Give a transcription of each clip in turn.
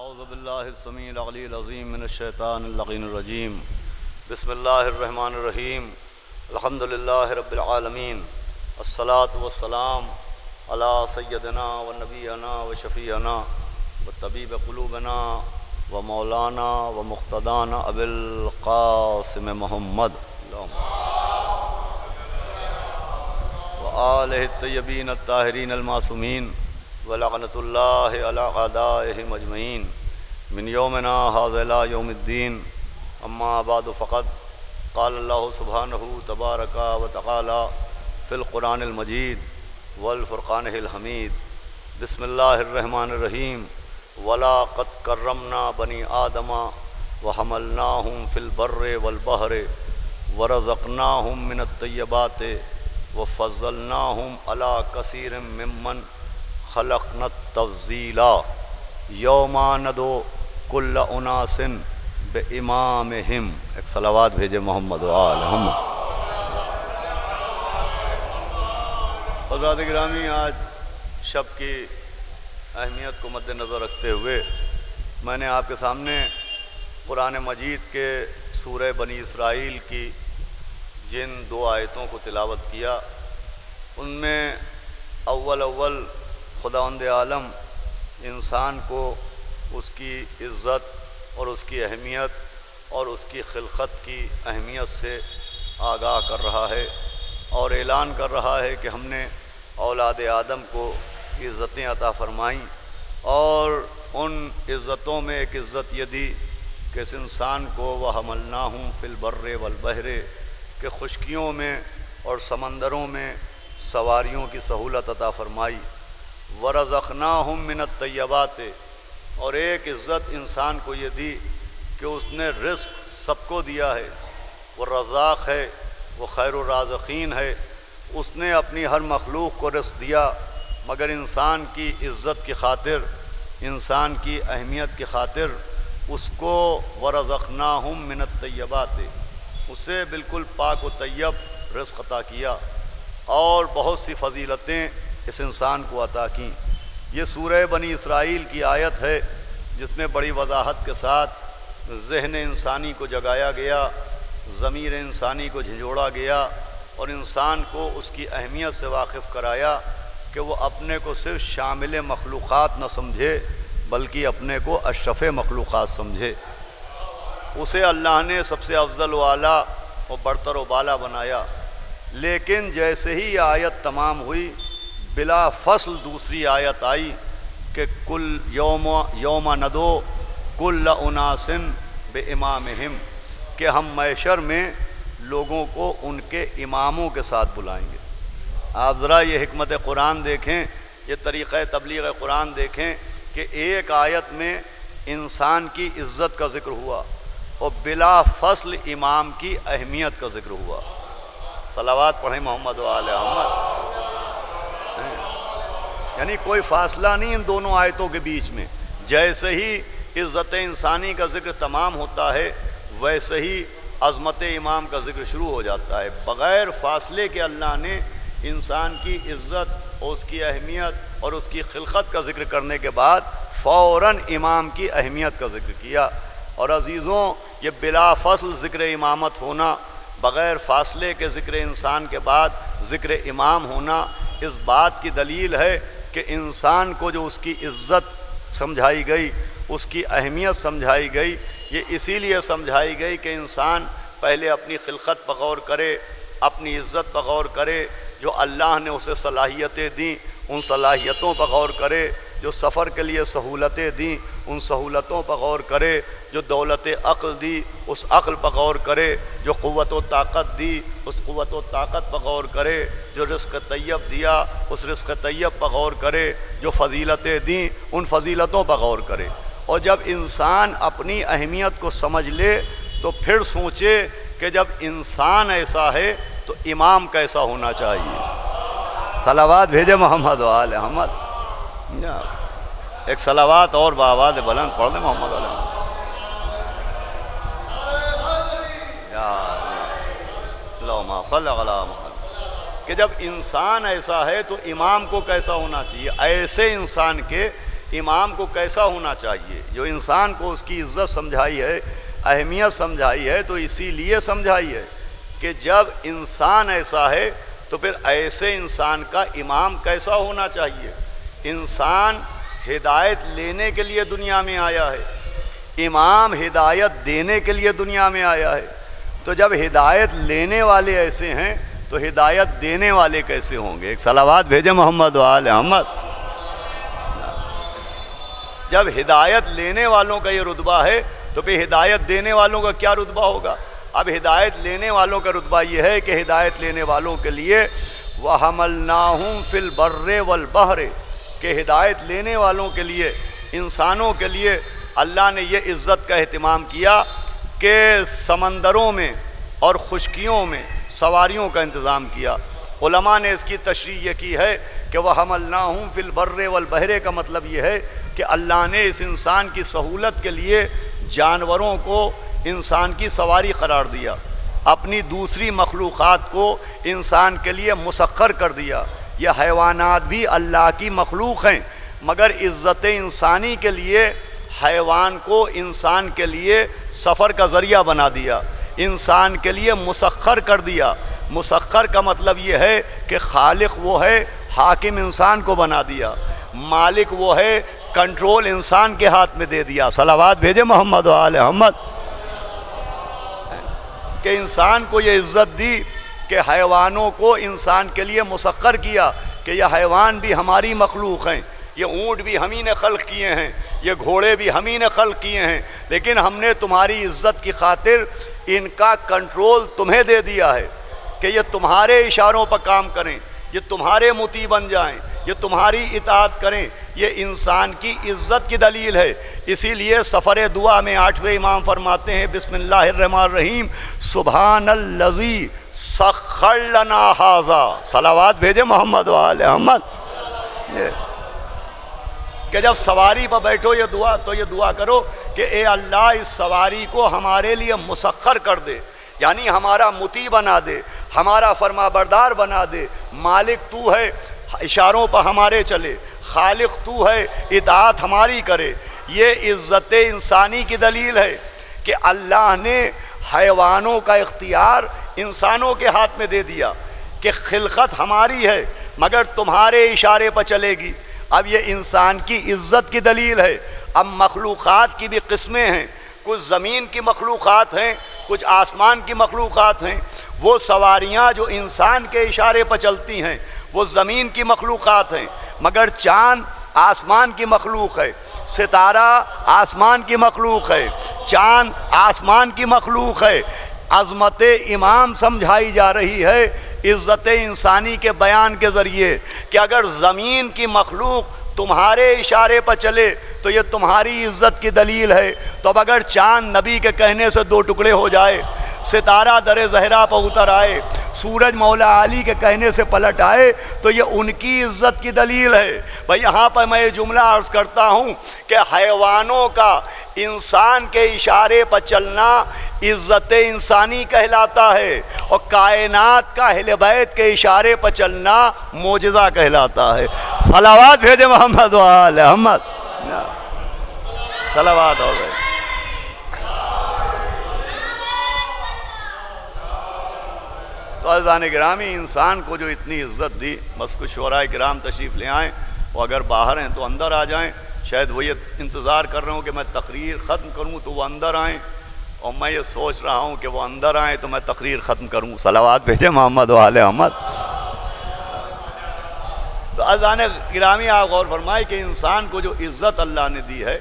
اعوذ باللہ السمیع العلی العظیم من الشیطان اللعین الرجیم بسم اللہ الرحمن الرحیم الحمد للہ رب العالمین الصلاۃ والسلام علی سیدنا و نبینا و شفیعنا و طبیب قلوبنا و مولانا و مقتدانا ابی القاسم محمد و آلہ الطیبین الطاہرین المعصومین ولعنۃ اللہ علی اعدائہم اجمعین من یومنا ھذا الی یوم الدین اما بعد فقد قال اللہ سبحانہ تبارک و تعالی فی القرآن المجید والفرقان الحمید بسم اللہ الرحمن الرحیم وَلَقَدْ كَرَّمْنَا بَنِي آدَمَ وَحَمَلْنَاهُمْ فِي الْبَرِّ وَالْبَحْرِ وَرَزَقْنَاهُمْ مِنَ الطَّيِّبَاتِ وَفَضَّلْنَاهُمْ عَلَى كَثِيرٍ مِّمَّنْ خَلَقْنَا تَفْضِيلًا یوم ندعو کل اناس بِإِمَامِهِمْ۔ ایک صلوات بھیجے محمد و آل محمد۔ حضرات گرامی، آج شب کی اہمیت کو مد نظر رکھتے ہوئے میں نے آپ کے سامنے قرآن مجید کے سورہ بنی اسرائیل کی جن 2 آیتوں کو تلاوت کیا، ان میں اول خداوند عالم انسان کو اس کی عزت اور اس کی اہمیت اور اس کی خلقت کی اہمیت سے آگاہ کر رہا ہے اور اعلان کر رہا ہے کہ ہم نے اولاد آدم کو عزتیں عطا فرمائیں، اور ان عزتوں میں ایک عزت یہ دی کہ اس انسان کو وَحَمَلْنَاهُمْ فِي الْبَرِّ وَالْبَحْرِ کہ خشکیوں میں اور سمندروں میں سواریوں کی سہولت عطا فرمائی، وَرَزَقْنَاهُمْ مِنَ الطَّيِّبَاتِ اور ایک عزت انسان کو یہ دی کہ اس نے رزق سب کو دیا ہے، وہ رزاق ہے، وہ خیر الرازقین ہے، اس نے اپنی ہر مخلوق کو رزق دیا، مگر انسان کی عزت کی خاطر، انسان کی اہمیت کی خاطر اس کو وَرَزَقْنَاهُمْ مِنَ الطَّيِّبَاتِ اسے بالکل پاک و طیب رزق عطا کیا اور بہت سی فضیلتیں اس انسان کو عطا کیں۔ یہ سورہ بنی اسرائیل کی آیت ہے جس میں بڑی وضاحت کے ساتھ ذہن انسانی کو جگایا گیا، ضمیر انسانی کو جھنجھوڑا گیا اور انسان کو اس کی اہمیت سے واقف کرایا کہ وہ اپنے کو صرف شامل مخلوقات نہ سمجھے بلکہ اپنے کو اشرف مخلوقات سمجھے۔ اسے اللہ نے سب سے افضل و اعلیٰ و برتر و بالا بنایا، لیکن جیسے ہی یہ آیت تمام ہوئی بلا فصل دوسری آیت آئی کہ کل یوم ندعو کل اناس بِإِمَامِهِمْ کہ ہم محشر میں لوگوں کو ان کے اماموں کے ساتھ بلائیں گے۔ آپ ذرا یہ حکمت قرآن دیکھیں، یہ طریقہ تبلیغ قرآن دیکھیں کہ ایک آیت میں انسان کی عزت کا ذکر ہوا اور بلا فصل امام کی اہمیت کا ذکر ہوا۔ صلوات پڑھیں محمد و آل محمد۔ یعنی کوئی فاصلہ نہیں ان دونوں آیتوں کے بیچ میں، جیسے ہی عزت انسانی کا ذکر تمام ہوتا ہے ویسے ہی عظمت امام کا ذکر شروع ہو جاتا ہے۔ بغیر فاصلے کے اللہ نے انسان کی عزت اور اس کی اہمیت اور اس کی خلقت کا ذکر کرنے کے بعد فوراً امام کی اہمیت کا ذکر کیا۔ اور عزیزوں، یہ بلا فصل ذکر امامت ہونا، بغیر فاصلے کے ذکر انسان کے بعد ذکر امام ہونا، اس بات کی دلیل ہے کہ انسان کو جو اس کی عزت سمجھائی گئی، اس کی اہمیت سمجھائی گئی، یہ اسی لیے سمجھائی گئی کہ انسان پہلے اپنی خلقت پر غور کرے، اپنی عزت پر غور کرے، جو اللہ نے اسے صلاحیتیں دیں ان صلاحیتوں پر غور کرے، جو سفر کے لیے سہولتیں دیں ان سہولتوں پر غور کرے، جو دولت عقل دی اس عقل پر غور کرے، جو قوت و طاقت دی اس قوت و طاقت پر غور کرے، جو رزق طیب دیا اس رزق طیب پر غور کرے، جو فضیلتیں دیں ان فضیلتوں پر غور کرے۔ اور جب انسان اپنی اہمیت کو سمجھ لے تو پھر سوچے کہ جب انسان ایسا ہے تو امام کیسا ہونا چاہیے۔ صلوات بھیجے محمد و آل محمد۔ ایک صلوات اور بآواز بلند پڑھ دیں محمد علیہ وسلم۔ اللہم صل علی محمد کہ جب انسان ایسا ہے تو امام کو کیسا ہونا چاہیے؟ ایسے انسان کے امام کو کیسا ہونا چاہیے. جو انسان کو اس کی عزت سمجھائی ہے، اہمیت سمجھائی ہے، تو اسی لیے سمجھائی ہے کہ جب انسان ایسا ہے تو پھر ایسے انسان کا امام کیسا ہونا چاہیے. انسان ہدایت لینے کے لیے دنیا میں آیا ہے، امام ہدایت دینے کے لیے دنیا میں آیا ہے. تو جب ہدایت لینے والے ایسے ہیں تو ہدایت دینے والے کیسے ہوں گے؟ ایک صلوات بھیجے محمد و آل محمد. جب ہدایت لینے والوں کا یہ رتبہ ہے تو پھر ہدایت دینے والوں کا کیا رتبہ ہوگا؟ اب ہدایت لینے والوں کا رتبہ یہ ہے کہ ہدایت لینے والوں کے لیے وَحَمَلْنَاهُمْ فِي الْبَرِّ وَالْبَحْرِ، کہ ہدایت لینے والوں کے لیے، انسانوں کے لیے اللہ نے یہ عزت کا اہتمام کیا کہ سمندروں میں اور خشکیوں میں سواریوں کا انتظام کیا. علماء نے اس کی تشریح یہ کی ہے کہ وَحَمَلْنَاهُمْ فِي الْبَرِّ وَالْبَحْرِ کا مطلب یہ ہے کہ اللہ نے اس انسان کی سہولت کے لیے جانوروں کو انسان کی سواری قرار دیا، اپنی دوسری مخلوقات کو انسان کے لیے مسخر کر دیا. یہ حیوانات بھی اللہ کی مخلوق ہیں، مگر عزت انسانی کے لیے حیوان کو انسان کے لیے سفر کا ذریعہ بنا دیا، انسان کے لیے مسخر کر دیا. مسخر کا مطلب یہ ہے کہ خالق وہ ہے، حاکم انسان کو بنا دیا، مالک وہ ہے، کنٹرول انسان کے ہاتھ میں دے دیا. صلوات بھیجے محمد و آل محمد. کہ انسان کو یہ عزت دی کہ حیوانوں کو انسان کے لیے مسخر کیا کہ یہ حیوان بھی ہماری مخلوق ہیں، یہ اونٹ بھی ہم ہی نے خلق کیے ہیں، یہ گھوڑے بھی ہم ہی نے خلق کیے ہیں، لیکن ہم نے تمہاری عزت کی خاطر ان کا کنٹرول تمہیں دے دیا ہے کہ یہ تمہارے اشاروں پر کام کریں، یہ تمہارے مطیع بن جائیں، یہ تمہاری اطاعت کریں. یہ انسان کی عزت کی دلیل ہے. اسی لیے سفر دعا میں 8ویں امام فرماتے ہیں بسم اللہ الرحمن الرحیم سبحان الذی سخر لنا ھذا. صلوات بھیجے محمد و آل محمد. کہ جب سواری پر بیٹھو یہ دعا تو یہ دعا کرو کہ اے اللہ اس سواری کو ہمارے لیے مسخر کر دے، یعنی ہمارا مطیع بنا دے، ہمارا فرما بردار بنا دے. مالک تو ہے، اشاروں پر ہمارے چلے، خالق تو ہے، اطاعت ہماری کرے. یہ عزت انسانی کی دلیل ہے کہ اللہ نے حیوانوں کا اختیار انسانوں کے ہاتھ میں دے دیا کہ خلقت ہماری ہے مگر تمہارے اشارے پر چلے گی. اب یہ انسان کی عزت کی دلیل ہے. اب مخلوقات کی بھی قسمیں ہیں، کچھ زمین کی مخلوقات ہیں، کچھ آسمان کی مخلوقات ہیں. وہ سواریاں جو انسان کے اشارے پر چلتی ہیں وہ زمین کی مخلوقات ہیں، مگر چاند آسمان کی مخلوق ہے، ستارہ آسمان کی مخلوق ہے، چاند آسمان کی مخلوق ہے. عظمت امام سمجھائی جا رہی ہے عزت انسانی کے بیان کے ذریعے کہ اگر زمین کی مخلوق تمہارے اشارے پر چلے تو یہ تمہاری عزت کی دلیل ہے. تو اب اگر چاند نبی کے کہنے سے 2 ٹکڑے ہو جائے، ستارہ در زہرا پر اتر آئے، سورج مولا علی کے کہنے سے پلٹ آئے تو یہ ان کی عزت کی دلیل ہے. بھائی یہاں پر میں یہ جملہ عرض کرتا ہوں کہ حیوانوں کا انسان کے اشارے پر چلنا عزت انسانی کہلاتا ہے، اور کائنات کا اہل بیت کے اشارے پر چلنا معجزہ کہلاتا ہے. صلوات بھیجے محمد و آل محمد. صلوات ہو گئے. تو عزیزان گرامی، انسان کو جو اتنی عزت دی، بس کچھ شعراء کرام تشریف لے آئیں، وہ اگر باہر ہیں تو اندر آ جائیں. شاید وہ یہ انتظار کر رہا ہوں کہ میں تقریر ختم کروں تو وہ اندر آئیں، اور میں یہ سوچ رہا ہوں کہ وہ اندر آئیں تو میں تقریر ختم کروں. صلوات بھیجے محمد و آل محمد. تو عزیزان گرامی آپ غور فرمائے کہ انسان کو جو عزت اللہ نے دی ہے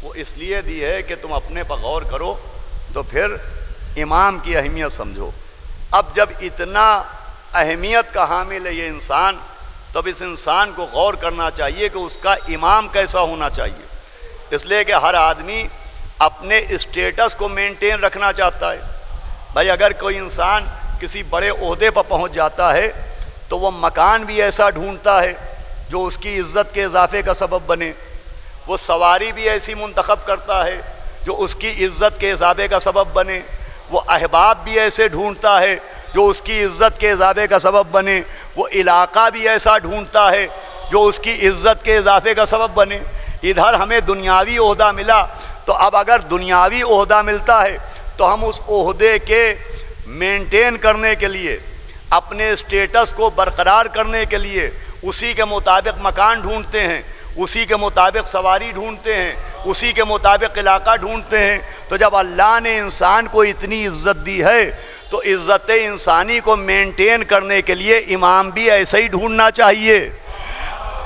وہ اس لیے دی ہے کہ تم اپنے پر غور کرو تو پھر امام کی اہمیت سمجھو. اب جب اتنا اہمیت کا حامل ہے یہ انسان، تو اب اس انسان کو غور کرنا چاہیے کہ اس کا امام کیسا ہونا چاہیے. اس لیے کہ ہر آدمی اپنے اسٹیٹس کو مینٹین رکھنا چاہتا ہے. بھائی اگر کوئی انسان کسی بڑے عہدے پر پہنچ جاتا ہے تو وہ مکان بھی ایسا ڈھونڈتا ہے جو اس کی عزت کے اضافے کا سبب بنے، وہ سواری بھی ایسی منتخب کرتا ہے جو اس کی عزت کے اضافے کا سبب بنے، وہ احباب بھی ایسے ڈھونڈتا ہے جو اس کی عزت کے اضافے کا سبب بنے، وہ علاقہ بھی ایسا ڈھونڈتا ہے جو اس کی عزت کے اضافے کا سبب بنے. ادھر ہمیں دنیاوی عہدہ ملا، تو اب اگر دنیاوی عہدہ ملتا ہے تو ہم اس عہدے کے مینٹین کرنے کے لیے، اپنے اسٹیٹس کو برقرار کرنے کے لیے اسی کے مطابق مکان ڈھونڈتے ہیں، اسی کے مطابق سواری ڈھونڈتے ہیں، اسی کے مطابق علاقہ ڈھونڈتے ہیں۔ تو جب اللہ نے انسان کو اتنی عزت دی ہے تو عزت انسانی کو مینٹین کرنے کے لیے امام بھی ایسے ہی ڈھونڈنا چاہیے۔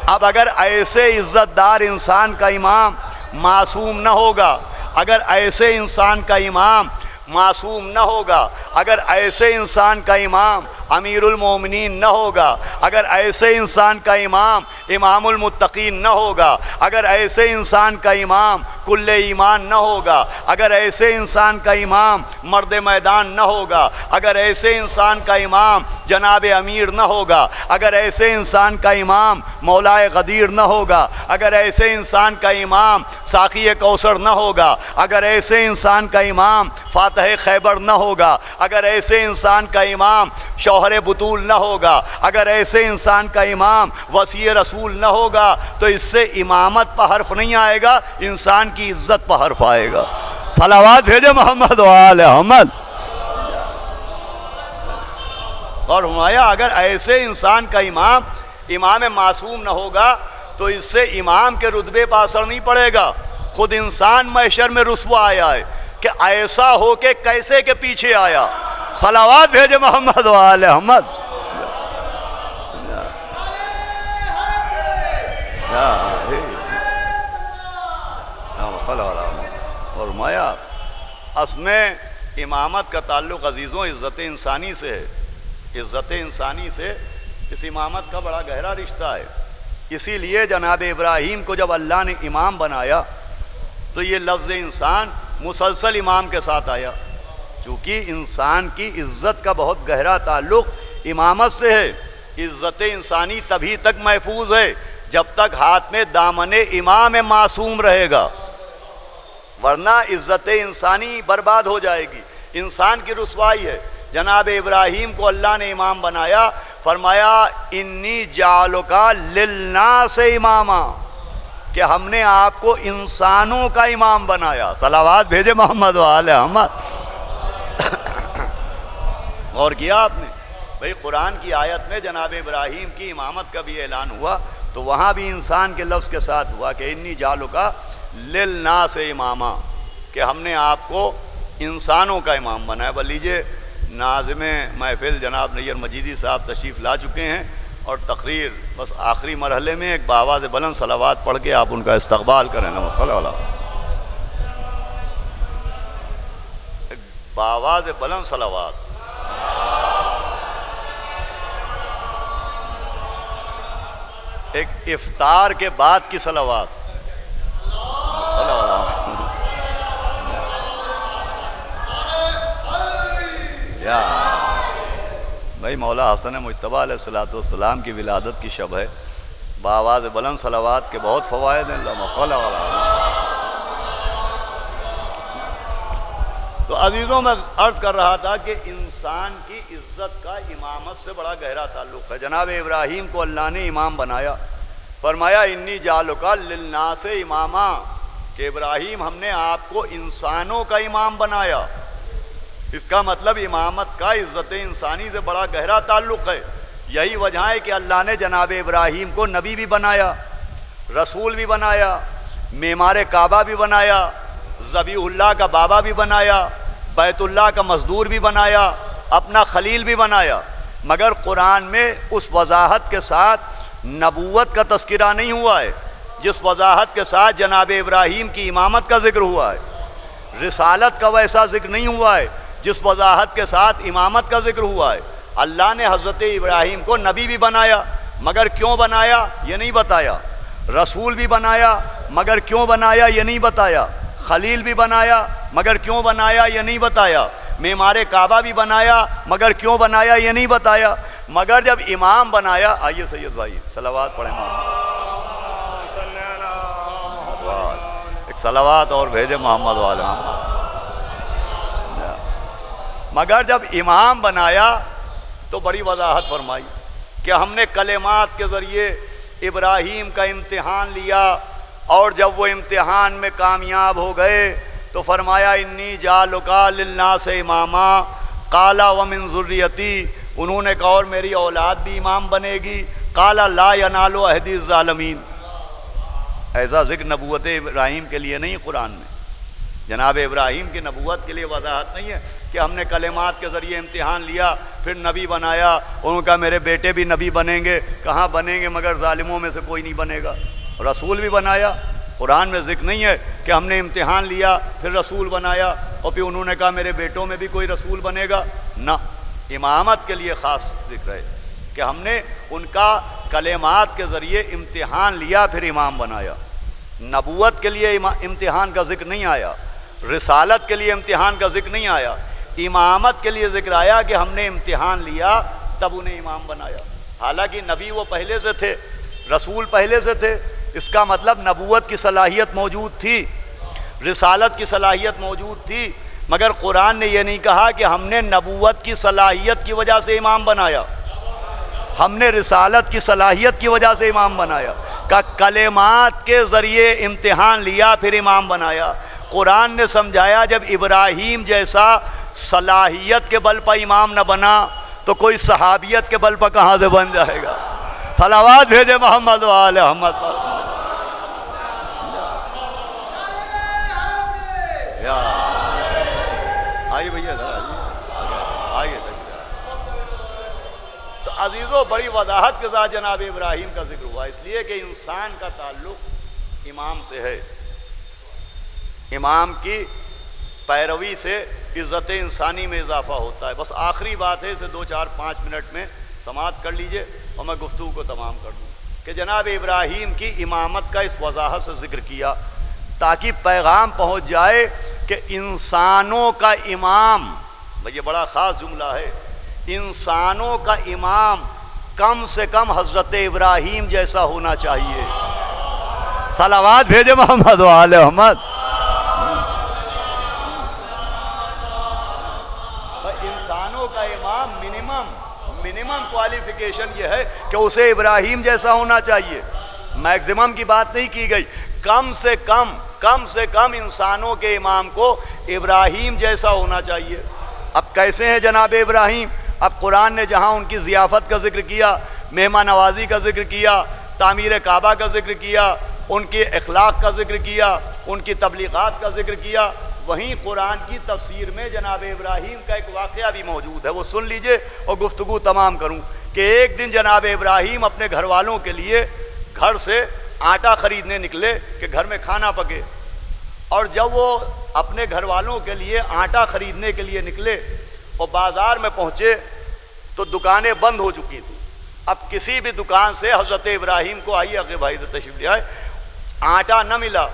اب اگر ایسے عزت دار انسان کا امام معصوم نہ ہوگا، اگر ایسے انسان کا امام معصوم نہ ہوگا، اگر ایسے انسان کا امام امیر المومنین نہ ہوگا، اگر ایسے انسان کا امام امام المتقین نہ ہوگا، اگر ایسے انسان کا امام کل ایمان نہ ہوگا، اگر ایسے انسان کا امام مرد میدان نہ ہوگا، اگر ایسے انسان کا امام جناب امیر نہ ہوگا، اگر ایسے انسان کا امام مولائے غدیر نہ ہوگا، اگر ایسے انسان کا امام ساقی کوثر نہ ہوگا، اگر ایسے انسان کا امام فاتح خیبر نہ ہوگا، اگر ایسے انسان کا امام شوہر بطول نہ ہوگا، اگر ایسے انسان کا امام وصی رسول نہ ہوگا، تو اس سے امامت پر حرف نہیں آئے گا، انسان کی عزت پر حرف آئے گا۔ صلوات بھیجے محمد و آل محمد۔ اور فرمایا اگر ایسے انسان کا امام معصوم نہ ہوگا تو اس سے امام کے رتبے پر اثر نہیں پڑے گا، خود انسان محشر میں رسوا آیا ہے کہ ایسا ہو کے کیسے کے پیچھے آیا۔ صلوات بھیجے محمد و آل محمد۔ اور مایا اس میں امامت کا تعلق عزیزوں عزت انسانی سے ہے، عزت انسانی سے اس امامت کا بڑا گہرا رشتہ ہے۔ اسی لیے جناب ابراہیم کو جب اللہ نے امام بنایا تو یہ لفظ انسان مسلسل امام کے ساتھ آیا، چونکہ انسان کی عزت کا بہت گہرا تعلق امامت سے ہے۔ عزت انسانی تبھی تک محفوظ ہے جب تک ہاتھ میں دامن امام معصوم رہے گا، ورنہ عزت انسانی برباد ہو جائے گی، انسان کی رسوائی ہے۔ جناب ابراہیم کو اللہ نے امام بنایا، فرمایا انی جعلک للناس اماما، کہ ہم نے آپ کو انسانوں کا امام بنایا۔ صلوات بھیجے محمد و آل محمد۔ اور کیا آپ نے بھئی قرآن کی آیت میں جناب ابراہیم کی امامت کا بھی اعلان ہوا تو وہاں بھی انسان کے لفظ کے ساتھ ہوا کہ انی جعلک للناس اماما، کہ ہم نے آپ کو انسانوں کا امام بنایا۔ بل لیجئے ناظم محفل جناب نیر مجیدی صاحب تشریف لا چکے ہیں اور تقریر بس آخری مرحلے میں ایک بآواز بلند صلوات پڑھ کے آپ ان کا استقبال کریں۔ ایک بآواز بلند صلوات۔ ایک افطار کے بعد کی صلوات۔ بھائی مولا حسن مجتبیٰ علیہ السلام کی ولادت کی شب ہے، بآواز بلند صلوات کے بہت فوائد ہیں۔ تو عزیزوں میں عرض کر رہا تھا کہ انسان کی عزت کا امامت سے بڑا گہرا تعلق ہے۔ جناب ابراہیم کو اللہ نے امام بنایا، فرمایا انی جعلک للناس اماما، کہ ابراہیم ہم نے آپ کو انسانوں کا امام بنایا۔ اس کا مطلب امامت کا عزت انسانی سے بڑا گہرا تعلق ہے۔ یہی وجہ ہے کہ اللہ نے جناب ابراہیم کو نبی بھی بنایا، رسول بھی بنایا، معمار کعبہ بھی بنایا، ذبیح اللہ کا بابا بھی بنایا، بیت اللہ کا مزدور بھی بنایا، اپنا خلیل بھی بنایا، مگر قرآن میں اس وضاحت کے ساتھ نبوت کا تذکرہ نہیں ہوا ہے جس وضاحت کے ساتھ جناب ابراہیم کی امامت کا ذکر ہوا ہے۔ رسالت کا ویسا ذکر نہیں ہوا ہے جس وضاحت کے ساتھ امامت کا ذکر ہوا ہے۔ اللہ نے حضرت ابراہیم کو نبی بھی بنایا، مگر کیوں بنایا یہ نہیں بتایا، رسول بھی بنایا مگر کیوں بنایا یہ نہیں بتایا، خلیل بھی بنایا مگر کیوں بنایا یہ نہیں بتایا، معمار کعبہ بھی بنایا مگر کیوں بنایا یہ نہیں بتایا، مگر جب امام بنایا۔ آئیے سید بھائی صلوات پڑھیں، ایک صلوات اور بھیجے محمد والے۔ مگر جب امام بنایا تو بڑی وضاحت فرمائی کہ ہم نے کلمات کے ذریعے ابراہیم کا امتحان لیا، اور جب وہ امتحان میں کامیاب ہو گئے تو فرمایا انی جعلک للناس اماما قال ومن ذریتی، انہوں نے کہا اور میری اولاد بھی امام بنے گی، قال لا ینال عہد الظالمین۔ ایسا ذکر نبوت ابراہیم کے لیے نہیں قرآن میں، جناب ابراہیم کی نبوت کے لیے وضاحت نہیں ہے کہ ہم نے کلمات کے ذریعے امتحان لیا پھر نبی بنایا، انہوں نے کہا میرے بیٹے بھی نبی بنیں گے، کہاں بنیں گے مگر ظالموں میں سے کوئی نہیں بنے گا۔ رسول بھی بنایا، قرآن میں ذکر نہیں ہے کہ ہم نے امتحان لیا پھر رسول بنایا اور پھر انہوں نے کہا میرے بیٹوں میں بھی کوئی رسول بنے گا، نہ، امامت کے لیے خاص ذکر ہے کہ ہم نے ان کا کلمات کے ذریعے امتحان لیا پھر امام بنایا۔ نبوت کے لیے امتحان کا ذکر نہیں آیا، رسالت کے لیے امتحان کا ذکر نہیں آیا، امامت کے لیے ذکر آیا کہ ہم نے امتحان لیا تب انہیں امام بنایا۔ حالانکہ نبی وہ پہلے سے تھے، رسول پہلے سے تھے، اس کا مطلب نبوت کی صلاحیت موجود تھی، رسالت کی صلاحیت موجود تھی، مگر قرآن نے یہ نہیں کہا کہ ہم نے نبوت کی صلاحیت کی وجہ سے امام بنایا، ہم نے رسالت کی صلاحیت کی وجہ سے امام بنایا، کہ کلمات کے ذریعے امتحان لیا پھر امام بنایا۔ قرآن نے سمجھایا جب ابراہیم جیسا صلاحیت کے بل پر امام نہ بنا تو کوئی صحابیت کے بل پر کہاں سے بن جائے گا؟ صلوات بھیجے محمد و آل محمد پر۔ آئیے بھیا آئیے۔ تو عزیزوں بڑی وضاحت کے ساتھ جناب ابراہیم کا ذکر ہوا، اس لیے کہ انسان کا تعلق امام سے ہے، امام کی پیروی سے عزت انسانی میں اضافہ ہوتا ہے۔ بس آخری بات ہے، اسے 2-4-5 منٹ میں سماعت کر لیجئے اور میں گفتگو کو تمام کر دوں کہ جناب ابراہیم کی امامت کا اس وضاحت سے ذکر کیا تاکہ پیغام پہنچ جائے کہ انسانوں کا امام، یہ بڑا خاص جملہ ہے، انسانوں کا امام کم سے کم حضرت ابراہیم جیسا ہونا چاہیے۔ صلوات بھیجے محمد و آل محمد۔ انسانوں کا امام منیمم کوالیفیکیشن یہ ہے کہ اسے ابراہیم جیسا ہونا چاہیے، میکسیمم کی بات نہیں کی گئی، کم سے کم انسانوں کے امام کو ابراہیم جیسا ہونا چاہیے۔ اب کیسے ہیں جناب ابراہیم؟ اب قرآن نے جہاں ان کی ضیافت کا ذکر کیا، مہمان نوازی کا ذکر کیا، تعمیر کعبہ کا ذکر کیا، ان کے اخلاق کا ذکر کیا، ان کی تبلیغات کا ذکر کیا، وہیں قرآن کی تفسیر میں جناب ابراہیم کا ایک واقعہ بھی موجود ہے، وہ سن لیجئے اور گفتگو تمام کروں کہ ایک دن جناب ابراہیم اپنے گھر والوں کے لیے گھر سے آٹا خریدنے نکلے کہ گھر میں کھانا پکے، اور جب وہ اپنے گھر والوں کے لیے آٹا خریدنے کے لیے نکلے اور بازار میں پہنچے تو دکانیں بند ہو چکی تھیں۔ اب کسی بھی دکان سے حضرت ابراہیم کو آئیے آگے بھائی تشریف لے آئے، آٹا نہ ملا،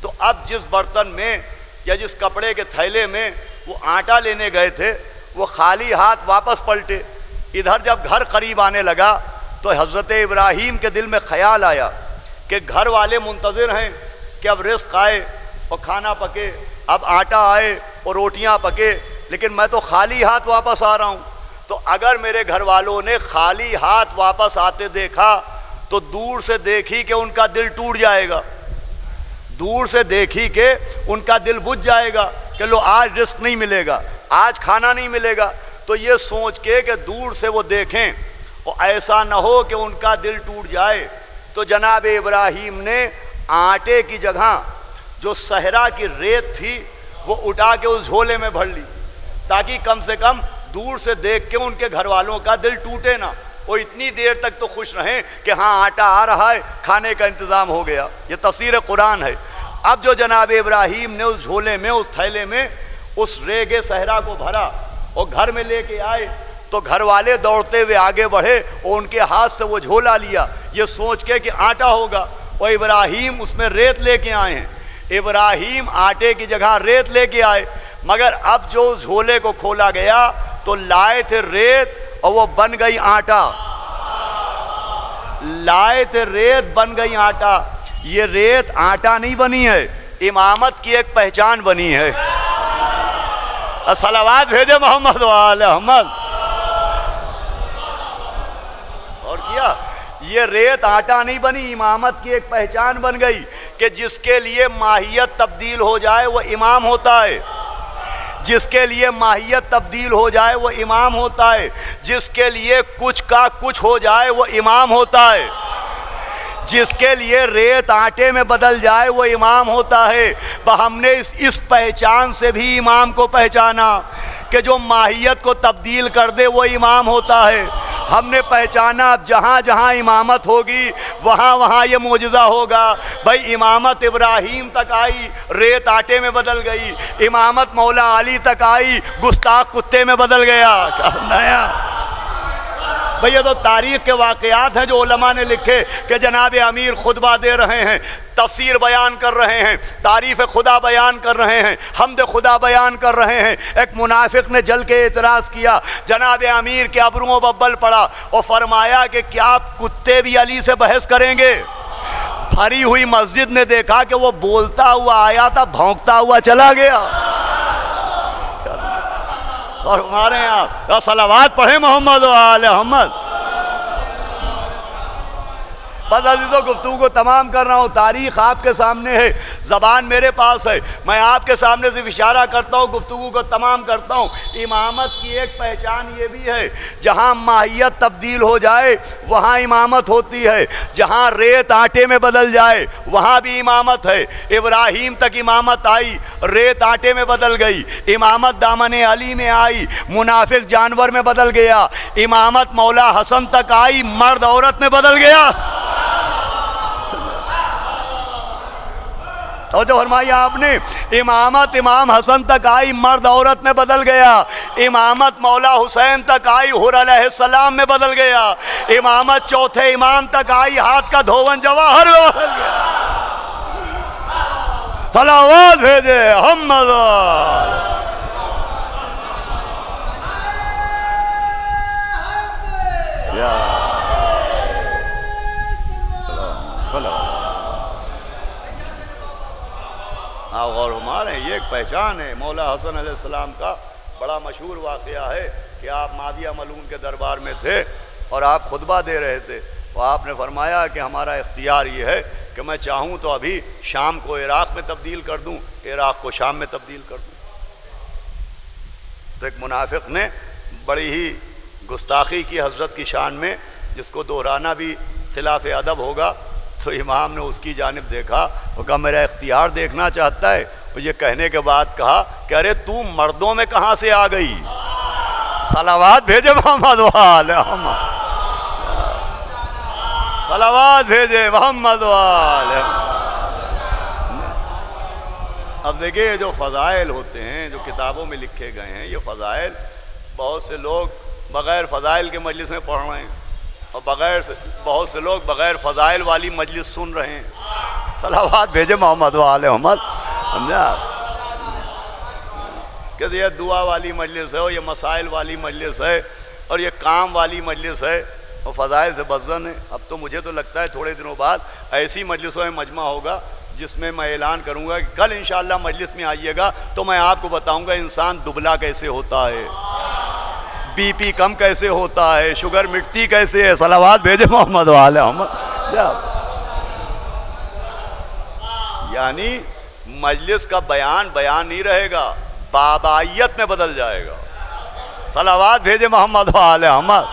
تو اب جس برتن میں یا جس کپڑے کے تھیلے میں وہ آٹا لینے گئے تھے وہ خالی ہاتھ واپس پلٹے۔ ادھر جب گھر قریب آنے لگا تو حضرت ابراہیم کے دل میں خیال آیا کہ گھر والے منتظر ہیں کہ اب رزق آئے اور کھانا پکے، اب آٹا آئے اور روٹیاں پکے، لیکن میں تو خالی ہاتھ واپس آ رہا ہوں۔ تو اگر میرے گھر والوں نے خالی ہاتھ واپس آتے دیکھا تو دور سے دیکھی کہ ان کا دل ٹوٹ جائے گا، دور سے دیکھی کہ ان کا دل بجھ جائے گا کہ لو آج رزق نہیں ملے گا، آج کھانا نہیں ملے گا۔ تو یہ سوچ کے کہ دور سے وہ دیکھیں اور ایسا نہ ہو کہ ان کا دل ٹوٹ جائے، تو جناب ابراہیم نے آٹے کی جگہ جو صحرا کی ریت تھی وہ اٹھا کے اس جھولے میں بھر لی تاکہ کم سے کم دور سے دیکھ کے ان کے گھر والوں کا دل ٹوٹے نہ، وہ اتنی دیر تک تو خوش رہیں کہ ہاں آٹا آ رہا ہے، کھانے کا انتظام ہو گیا۔ یہ تفسیر قرآن ہے۔ اب جو جناب ابراہیم نے اس جھولے میں، اس تھیلے میں اس ریگے صحرا کو بھرا اور گھر میں لے کے آئے تو گھر والے دوڑتے ہوئے آگے بڑھے اور ان کے ہاتھ سے وہ جھولا لیا یہ سوچ کے کہ آٹا ہوگا، اور ابراہیم اس میں ریت لے کے آئے ہیں۔ ابراہیم آٹے کی جگہ ریت لے کے آئے، مگر اب جو اس جھولے کو کھولا گیا تو لائے تھے ریت اور وہ بن گئی آٹا، لائے تھے ریت بن گئی آٹا۔ یہ ریت آٹا نہیں بنی ہے، امامت کی ایک پہچان بنی ہے۔ صلوات بھیجے محمد و آل محمد۔ اور کیا یہ ریت آٹا نہیں بنی، امامت کی ایک پہچان بن گئی کہ جس کے لیے ماہیت تبدیل ہو جائے وہ امام ہوتا ہے، جس کے لیے ماہیت تبدیل ہو جائے وہ امام ہوتا ہے، جس کے لیے کچھ کا کچھ ہو جائے وہ امام ہوتا ہے، جس کے لیے ریت آٹے میں بدل جائے وہ امام ہوتا ہے۔ ہم نے اس پہچان سے بھی امام کو پہچانا کہ جو ماہیت کو تبدیل کر دے وہ امام ہوتا ہے۔ ہم نے پہچانا اب جہاں جہاں امامت ہوگی وہاں وہاں یہ معجزہ ہوگا۔ بھائی امامت ابراہیم تک آئی، ریت آٹے میں بدل گئی، امامت مولا علی تک آئی، گستاخ کتے میں بدل گیا۔ نیا بھئی یہ تو تاریخ کے واقعات ہیں جو علماء نے لکھے کہ جناب امیر خطبہ دے رہے ہیں، تفسیر بیان کر رہے ہیں، تعریف خدا بیان کر رہے ہیں، حمد خدا بیان کر رہے ہیں، ایک منافق نے جل کے اعتراض کیا، جناب امیر کے ابروؤں پر بل پڑا اور فرمایا کہ کیا آپ کتے بھی علی سے بحث کریں گے؟ بھری ہوئی مسجد نے دیکھا کہ وہ بولتا ہوا آیا تھا، بھونکتا ہوا چلا گیا۔ اور ہمارے یہاں صلوات پڑھیں محمد و آل محمد۔ بس عزیزوں گفتگو کو تمام کر رہا ہوں، تاریخ آپ کے سامنے ہے، زبان میرے پاس ہے، میں آپ کے سامنے صرف اشارہ کرتا ہوں، گفتگو کو تمام کرتا ہوں۔ امامت کی ایک پہچان یہ بھی ہے جہاں ماہیت تبدیل ہو جائے وہاں امامت ہوتی ہے، جہاں ریت آٹے میں بدل جائے وہاں بھی امامت ہے۔ ابراہیم تک امامت آئی، ریت آٹے میں بدل گئی، امامت دامن علی میں آئی، منافق جانور میں بدل گیا، امامت مولا حسن تک آئی، مرد عورت میں بدل گیا۔ اور جو فرمایا آپ نے امامت امام حسن تک آئی، مرد عورت میں بدل گیا، امامت مولا حسین تک آئی، حر علیہ السلام میں بدل گیا، امامت چوتھے امام تک آئی، ہاتھ کا دھون جواہر میں بدل گیا۔ صلوات بھیجے محمد۔ اور ہمارے یہ ایک پہچان ہے۔ مولا حسن علیہ السلام کا بڑا مشہور واقعہ ہے کہ آپ معاویہ ملعون کے دربار میں تھے اور آپ خطبہ دے رہے تھے، تو آپ نے فرمایا کہ ہمارا اختیار یہ ہے کہ میں چاہوں تو ابھی شام کو عراق میں تبدیل کر دوں، عراق کو شام میں تبدیل کر دوں۔ تو ایک منافق نے بڑی ہی گستاخی کی حضرت کی شان میں، جس کو دہرانا بھی خلاف ادب ہوگا، تو امام نے اس کی جانب دیکھا، وہ کہا میرا اختیار دیکھنا چاہتا ہے؟ اور یہ کہنے کے بعد کہا کہ ارے تو مردوں میں کہاں سے آ گئی؟ صلوات بھیجے محمد و آل محمد، صلوات بھیجے محمد و آل محمد۔ اب دیکھیں یہ جو فضائل ہوتے ہیں جو کتابوں میں لکھے گئے ہیں، یہ فضائل بہت سے لوگ بغیر فضائل کے مجلس میں پڑھ رہے ہیں، اور بہت سے لوگ بغیر فضائل والی مجلس سن رہے ہیں۔ صلوات بھیجے محمد و آل محمد۔ سمجھا کہ یہ دعا والی مجلس ہے اور یہ مسائل والی مجلس ہے اور یہ کام والی مجلس ہے اور فضائل سے بزن ہے۔ اب تو مجھے تو لگتا ہے تھوڑے دنوں بعد ایسی مجلسوں میں مجمع ہوگا جس میں میں اعلان کروں گا کہ کل انشاءاللہ مجلس میں آئیے گا تو میں آپ کو بتاؤں گا انسان دبلا کیسے ہوتا ہے، بی پی کم کیسے ہوتا ہے، شوگر مٹتی کیسے ہے۔ صلوات بھیجے محمد و آل محمد۔ یعنی مجلس کا بیان نہیں رہے گا، بابائیت میں بدل جائے گا۔ صلوات بھیجے محمد و آل محمد۔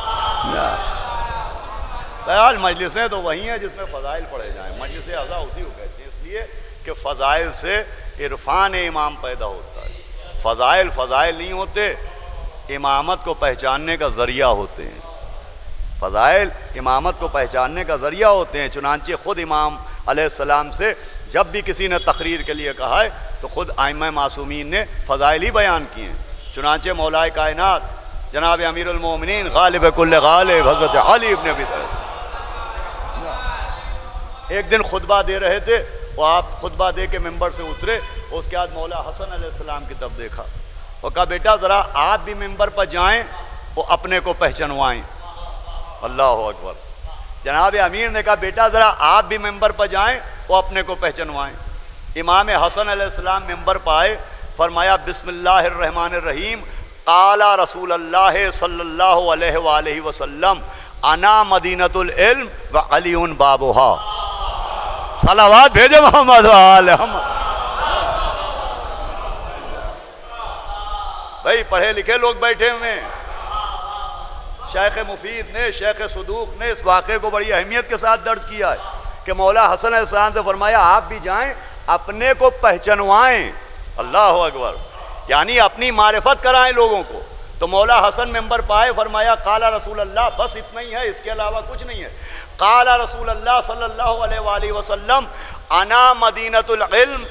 بہرحال مجلسیں تو وہی ہیں جس میں فضائل پڑھے جائیں، مجلس اعضاء اسی کو کہتے ہیں، اس لیے کہ فضائل سے عرفان امام پیدا ہوتا ہے۔ فضائل نہیں ہوتے، امامت کو پہچاننے کا ذریعہ ہوتے ہیں۔ فضائل امامت کو پہچاننے کا ذریعہ ہوتے ہیں، چنانچہ خود امام علیہ السلام سے جب بھی کسی نے تقریر کے لیے کہا ہے تو خود ائمہ معصومین نے فضائل ہی بیان کیے ہیں۔ چنانچہ مولا کائنات جناب امیر المومنین غالب کل غالب حضرت علی ابن ابی طالب ایک دن خطبہ دے رہے تھے، وہ آپ خطبہ دے کے ممبر سے اترے، اس کے بعد مولا حسن علیہ السلام کی طرف دیکھا، وہ کہا بیٹا ذرا آپ بھی ممبر پر جائیں، وہ اپنے کو پہچنوائیں۔ اللہ اکبر۔ جناب امیر نے کہا بیٹا ذرا آپ بھی ممبر پر جائیں، وہ اپنے کو پہچنوائیں۔ امام حسن علیہ السلام ممبر پر آئے، فرمایا بسم اللہ الرحمن الرحیم، قال رسول اللہ صلی اللہ علیہ وآلہ وسلم انا مدینۃ العلم و علی بابھا. صلوات بھیجے محمد وآل محمد. بھائی پڑھے لکھے لوگ بیٹھے ہوئے ہیں. شیخ مفید نے، شیخ صدوق نے اس واقعے کو بڑی اہمیت کے ساتھ درج کیا ہے کہ مولا حسن علیہ السلام سے فرمایا آپ بھی جائیں اپنے کو پہچنوائیں. اللہ اکبر. یعنی اپنی معرفت کرائیں لوگوں کو. تو مولا حسن ممبر پائے فرمایا قال رسول اللہ، بس اتنا ہی ہے، اس کے علاوہ کچھ نہیں ہے. قال رسول اللہ صلی اللہ علیہ وآلہ وسلم انا مدینۃ العلم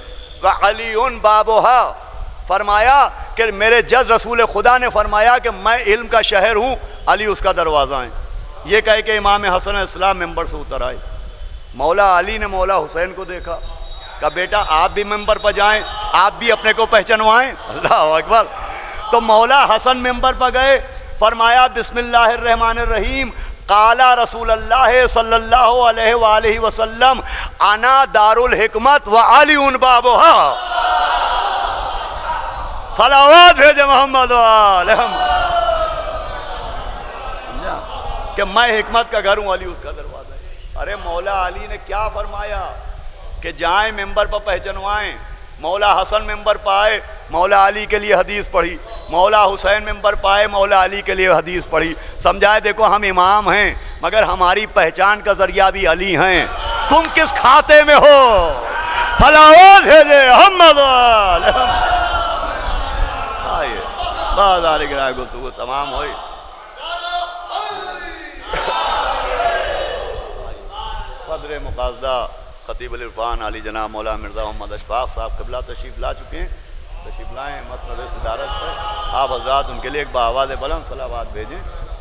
و علی بابھا. فرمایا کہ میرے جد رسول خدا نے فرمایا کہ میں علم کا شہر ہوں، علی اس کا دروازہ ہے. یہ کہہ کہ امام حسن علیہ السلام ممبر سے اتر آئے. مولا علی نے مولا حسین کو دیکھا، کہا بیٹا آپ بھی ممبر پر جائیں، آپ بھی اپنے کو پہچنوائیں. اللہ اکبر. تو مولا حسن ممبر پر گئے، فرمایا بسم اللہ الرحمن الرحیم. قال رسول اللہ صلی اللہ علیہ وآلہ وسلم انا دار الحکمت و علی بابھا. صلوات بھیجے محمد وآل محمد. کہ میں حکمت کا گھر ہوں، علی اس کا دروازہ ہے. ارے مولا علی نے کیا فرمایا کہ جائیں ممبر پر پہچنوائیں. مولا حسن ممبر پائے، مولا علی کے لیے حدیث پڑھی. مولا حسین ممبر پائے، مولا علی کے لیے حدیث پڑھی. سمجھائے دیکھو ہم امام ہیں مگر ہماری پہچان کا ذریعہ بھی علی ہیں. تم کس کھاتے میں ہو؟ صلوات بھیجے محمد وآل محمد. آئیے بعد آلے کی رائے گفتگو تمام ہوئی. صدر مقاصدہ خطیب العرفان علی جناب مولانا مرزا محمد اشفاق صاحب قبلہ تشریف لا چکے ہیں. تشریف لائیں مسند صدارت پر. آپ حضرات ان کے لیے ایک بآواز بلند صلوات بھیجیں.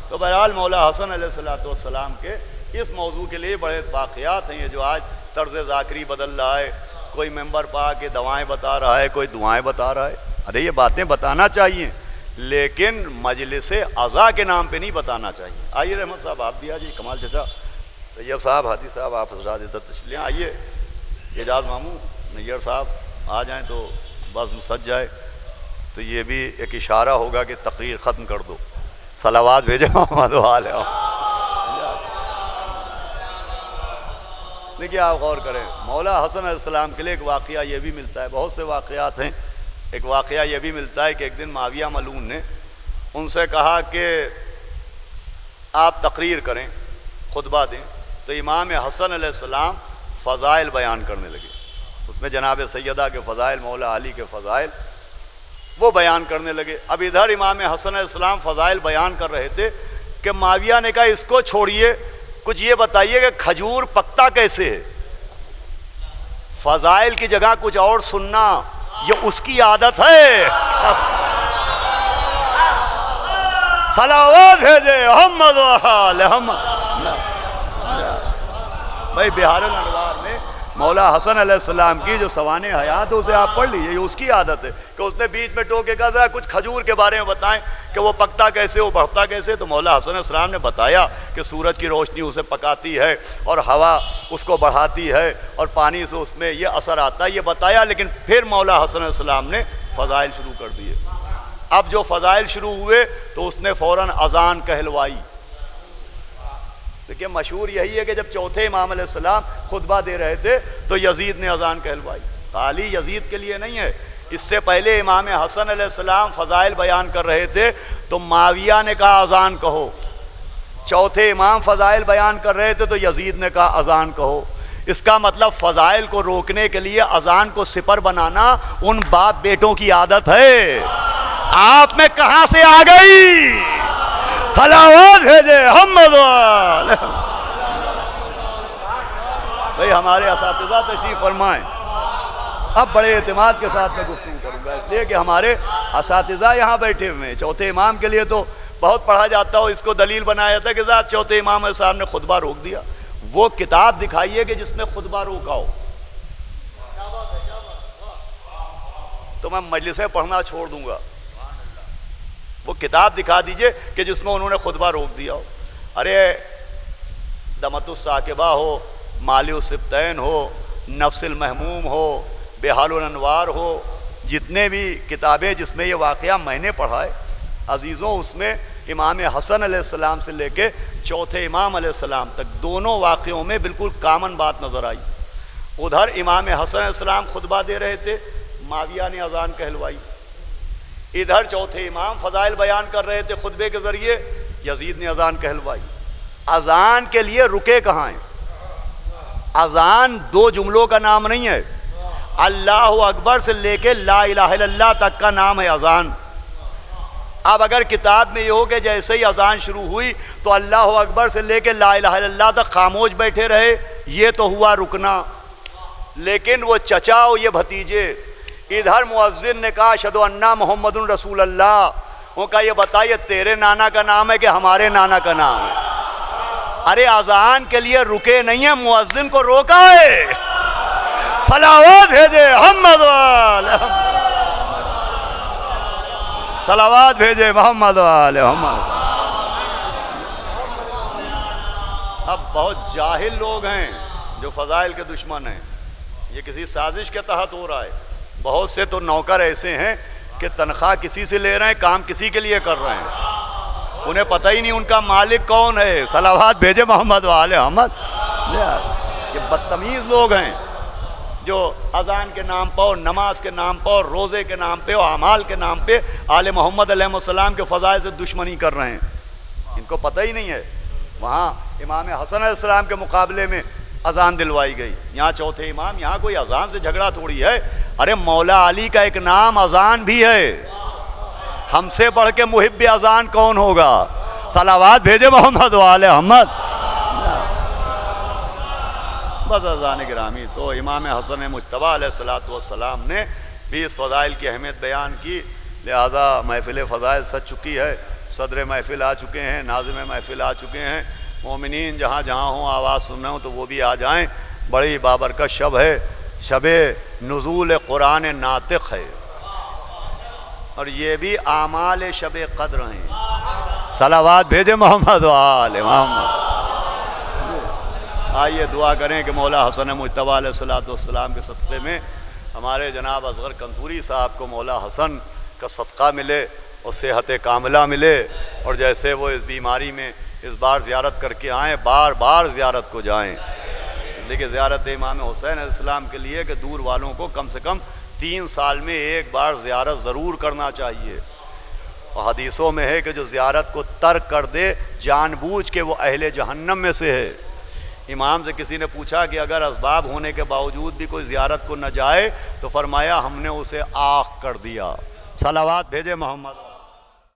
تو بہرحال مولا حسن علیہ السلام کے اس موضوع کے لیے بڑے واقعات ہیں. یہ جو آج طرز ذاکری بدل رہا ہے، کوئی ممبر پا کے دوائیں بتا رہا ہے، کوئی دعائیں بتا رہا ہے. ارے یہ باتیں بتانا چاہیے لیکن مجلس عزا کے نام پہ نہیں بتانا چاہیے. آئیے رحمت صاحب آپ بھی آجیے. کمال چچا، طیب صاحب، ہادی صاحب، آپ حضرات عزت تشریف لیں. آئیے. اعجاز ماموں، نیر صاحب آ جائیں تو بزم سج جائے. تو یہ بھی ایک اشارہ ہوگا کہ تقریر ختم کر دو. صلوات بھیجے محمد وآل محمد. دیکھیے آپ غور کریں، مولا حسن علیہ السلام کے لیے ایک واقعہ یہ بھی ملتا ہے. بہت سے واقعات ہیں. ایک واقعہ یہ بھی ملتا ہے کہ ایک دن معاویہ ملعون نے ان سے کہا کہ آپ تقریر کریں، خطبہ دیں. تو امام حسن علیہ السلام فضائل بیان کرنے لگے. اس میں جناب سیدہ کے فضائل، مولا علی کے فضائل وہ بیان کرنے لگے. اب ادھر امام حسن علیہ السلام فضائل بیان کر رہے تھے کہ معاویہ نے کہا اس کو چھوڑیے، کچھ یہ بتائیے کہ کھجور پکتا کیسے ہے. فضائل کی جگہ کچھ اور سننا یہ اس کی عادت ہے. صلوات بھیجے محمد وآل محمد. بھائی بہار الانوار میں مولا حسن علیہ السلام کی جو سوانح حیات اسے آپ پڑھ لیجیے. یہ اس کی عادت ہے کہ اس نے بیچ میں ٹوکے کہا ذرا کچھ کھجور کے بارے میں بتائیں کہ وہ پکتا کیسے، وہ بڑھتا کیسے. تو مولا حسن علیہ السلام نے بتایا کہ سورج کی روشنی اسے پکاتی ہے اور ہوا اس کو بڑھاتی ہے اور پانی سے اس میں یہ اثر آتا ہے. یہ بتایا لیکن پھر مولا حسن علیہ السلام نے فضائل شروع کر دیے. اب جو فضائل شروع ہوئے تو اس نے فوراً اذان کہلوائی. دیکھیے مشہور یہی ہے کہ جب چوتھے امام علیہ السلام خطبہ دے رہے تھے تو یزید نے اذان کہلوائی. خالی یزید کے لیے نہیں ہے، اس سے پہلے امام حسن علیہ السلام فضائل بیان کر رہے تھے تو معاویہ نے کہا اذان کہو. چوتھے امام فضائل بیان کر رہے تھے تو یزید نے کہا اذان کہو. اس کا مطلب فضائل کو روکنے کے لیے اذان کو سپر بنانا ان باپ بیٹوں کی عادت ہے. آپ میں کہاں سے آ گئی؟ صلوات بھیجے محمد وآل. بھئی ہمارے اساتذہ تشریف فرمائیں. اب بڑے اعتماد کے ساتھ میں گفتگو کروں گا اس لیے کہ ہمارے اساتذہ یہاں بیٹھے ہوئے ہیں. چوتھے امام کے لیے تو بہت پڑھا جاتا ہو، اس کو دلیل بنایا جاتا ہے کہ صاحب چوتھے امام صاحب نے خطبہ روک دیا. وہ کتاب دکھائیے کہ جس نے خطبہ روکا ہو تو میں مجلسیں پڑھنا چھوڑ دوں گا. وہ کتاب دکھا دیجئے کہ جس میں انہوں نے خطبہ روک دیا ہو. ارے دمت الساکبہ ہو، مالی السبتین ہو، نفس المحموم ہو، بحال الانوار ہو، جتنے بھی کتابیں جس میں یہ واقعہ میں نے پڑھا ہے عزیزوں، اس میں امام حسن علیہ السلام سے لے کے چوتھے امام علیہ السلام تک دونوں واقعوں میں بالکل کامن بات نظر آئی۔ ادھر امام حسن علیہ السلام خطبہ دے رہے تھے، معاویہ نے اذان کہلوائی۔ ادھر چوتھے امام فضائل بیان کر رہے تھے خطبے کے ذریعے، یزید نے اذان کہلوائی۔ اذان کے لیے رکے کہاں ہیں؟ اذان دو جملوں کا نام نہیں ہے، اللہ اکبر سے لے کے لا الہ الا اللہ تک کا نام ہے اذان۔ اب اگر کتاب میں یہ ہو کہ جیسے ہی اذان شروع ہوئی تو اللہ اکبر سے لے کے لا الہ الا اللہ تک خاموش بیٹھے رہے، یہ تو ہوا رکنا۔ لیکن وہ چچا اور یہ بھتیجے، ادھر مؤذن نے کہا اشہدو ان محمد رسول اللہ، وہ کہا یہ بتائیے تیرے نانا کا نام ہے کہ ہمارے نانا کا نام ہے؟ ارے اذان کے لیے رکے نہیں ہیں، مؤذن کو روکا ہے۔ صلوات بھیجے محمد والے، صلوات بھیجے محمد والے محمد۔ اب بہت جاہل لوگ ہیں جو فضائل کے دشمن ہیں، یہ کسی سازش کے تحت ہو رہا ہے۔ بہت سے تو نوکر ایسے ہیں کہ تنخواہ کسی سے لے رہے ہیں، کام کسی کے لیے کر رہے ہیں، انہیں پتہ ہی نہیں ان کا مالک کون ہے۔ صلوات بھیجے محمد والے محمد۔ یہ بدتمیز لوگ ہیں جو اذان کے نام پر اور نماز کے نام پر اور روزے کے نام پہ اور اعمال کے نام پہ آل محمد علیہ السلام کے فضائل سے دشمنی کر رہے ہیں، ان کو پتہ ہی نہیں ہے۔ وہاں امام حسن علیہ السلام کے مقابلے میں اذان دلوائی گئی، یہاں چوتھے امام، یہاں کوئی اذان سے جھگڑا تھوڑی ہے۔ ارے مولا علی کا ایک نام اذان بھی ہے، ہم سے بڑھ کے محب اذان کون ہوگا؟ صلوات بھیجے محمد والے محمد۔ بس اذان گرامی، تو امام حسن مجتبی علیہ السلام نے بھی اس فضائل کی اہمیت بیان کی، لہذا محفل فضائل سج چکی ہے، صدر محفل آ چکے ہیں، ناظم محفل آ چکے ہیں۔ مومنین جہاں جہاں ہوں، آواز سن رہے ہوں تو وہ بھی آ جائیں، بڑی بابرکت شب ہے، شب نزول قرآن ناطق ہے، اور یہ بھی اعمال شب قدر ہیں۔ صلوات بھیجے محمد وآل محمد۔ آئیے دعا کریں کہ مولا حسن مجتبی علیہ السلام کے صدقے میں ہمارے جناب اصغر کنتوری صاحب کو مولا حسن کا صدقہ ملے اور صحت کاملہ ملے، اور جیسے وہ اس بیماری میں اس بار زیارت کر کے آئیں، بار بار زیارت کو جائیں۔ دیکھیں زیارت امام حسین علیہ السلام کے لیے کہ دور والوں کو کم سے کم 3 سال میں ایک بار زیارت ضرور کرنا چاہیے، اور حدیثوں میں ہے کہ جو زیارت کو ترک کر دے جان بوجھ کے وہ اہل جہنم میں سے ہے۔ امام سے کسی نے پوچھا کہ اگر اسباب ہونے کے باوجود بھی کوئی زیارت کو نہ جائے تو فرمایا ہم نے اسے آخ کر دیا۔ صلوات بھیجے محمد۔